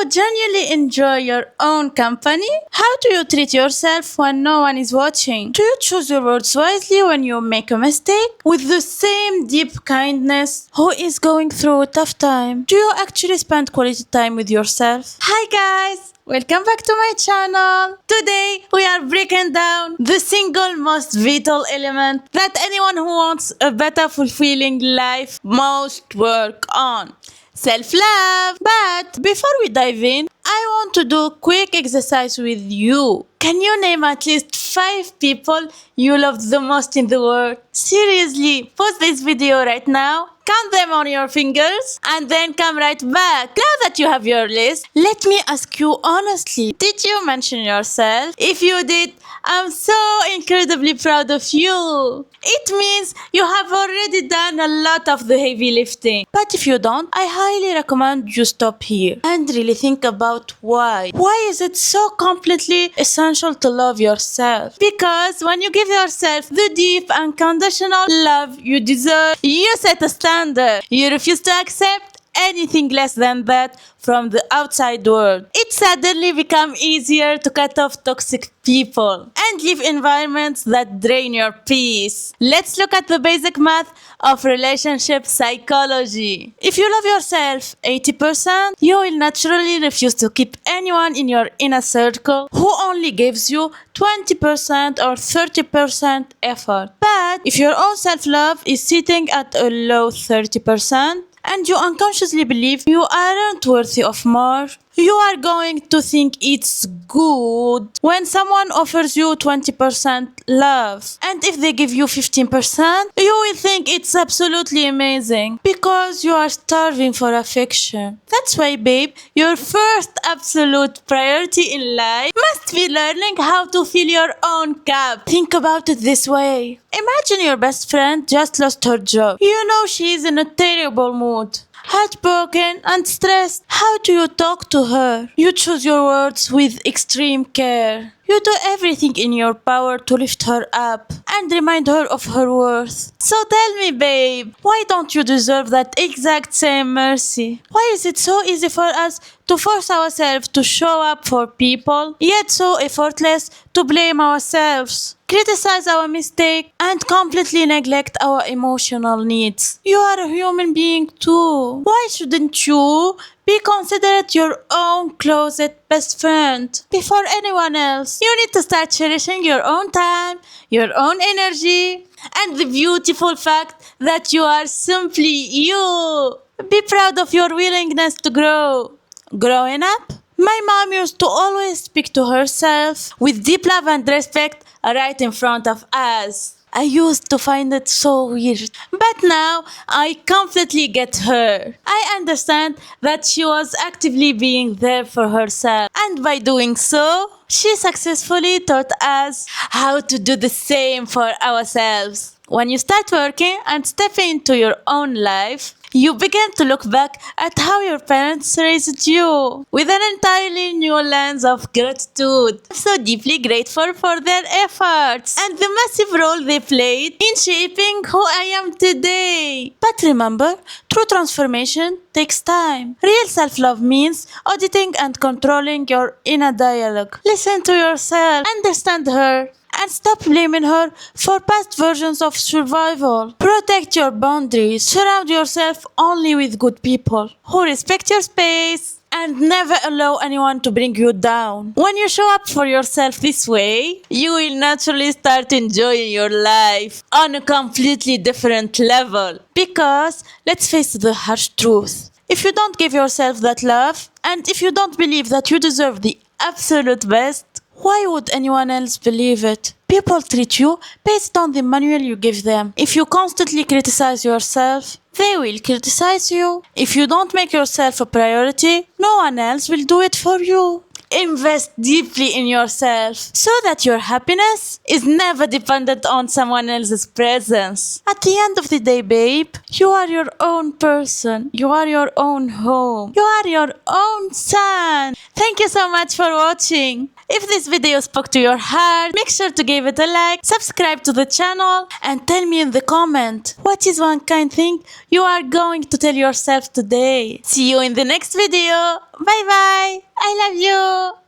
genuinely enjoy your own company? How do you treat yourself when no one is watching? Do you choose your words wisely when you make a mistake? With the same deep kindness who is going through a tough time? Do you actually spend quality time with yourself? Hi guys! Welcome back to my channel. Today we are breaking down the single most vital element that anyone who wants a better fulfilling life must work on. Self-love. But before we dive in, I want to do a quick exercise with you. Can you name at least 5 people you love the most in the world? Seriously, pause this video right now, count them on your fingers, and then come right back. Now that you have your list, let me ask you honestly, did you mention yourself? If you did, I'm so incredibly proud of you. It means you have already done a lot of the heavy lifting. But if you don't, I highly recommend you stop here and really think about why. Why is it so completely essential to love yourself? Because when you give yourself the deep, unconditional love you deserve, you set a standard. You refuse to accept anything less than that from the outside world. It suddenly becomes easier to cut off toxic people and live environments that drain your peace. Let's look at the basic math of relationship psychology. If you love yourself 80%, you will naturally refuse to keep anyone in your inner circle who only gives you 20% or 30% effort. But if your own self-love is sitting at a low 30%, and you unconsciously believe you aren't worthy of more, you are going to think it's good when someone offers you 20% love. And if they give you 15%, you will think it's absolutely amazing because you are starving for affection. That's why, babe, your first absolute priority in life must be learning how to fill your own cup. Think about it this way. Imagine your best friend just lost her job. You know she is in a terrible mood, heartbroken and stressed. How do you talk to her? You choose your words with extreme care. You do everything in your power to lift her up and remind her of her worth. So tell me, babe, why don't you deserve that exact same mercy? Why is it so easy for us to force ourselves to show up for people, yet so effortless to blame ourselves, criticize our mistake, and completely neglect our emotional needs? You are a human being too. Why shouldn't you be considered your own closet best friend before anyone else? You need to start cherishing your own time, your own energy, and the beautiful fact that you are simply you. Be proud of your willingness to grow. Growing up, my mom used to always speak to herself with deep love and respect right in front of us. I used to find it so weird, but now I completely get her. I understand that she was actively being there for herself, and by doing so, she successfully taught us how to do the same for ourselves. When you start working and step into your own life, you begin to look back at how your parents raised you with an entirely new lens of gratitude. I'm so deeply grateful for their efforts and the massive role they played in shaping who I am today. But remember, true transformation takes time. Real self-love means auditing and controlling your inner dialogue. Listen to yourself, understand her, and stop blaming her for past versions of survival. Protect your boundaries. Surround yourself only with good people who respect your space and never allow anyone to bring you down. When you show up for yourself this way, you will naturally start enjoying your life on a completely different level. Because, let's face the harsh truth, if you don't give yourself that love, and if you don't believe that you deserve the absolute best, why would anyone else believe it? People treat you based on the manual you give them. If you constantly criticize yourself, they will criticize you. If you don't make yourself a priority, no one else will do it for you. invest deeply in yourself so that your happiness is never dependent on someone else's presence. At the end of the day, babe, you are your own person. You are your own home. You are your own sun. Thank you so much for watching. If this video spoke to your heart, make sure to give it a like, subscribe to the channel, and tell me in the comment what is one kind thing you are going to tell yourself today. See you in the next video. Bye bye. I love you.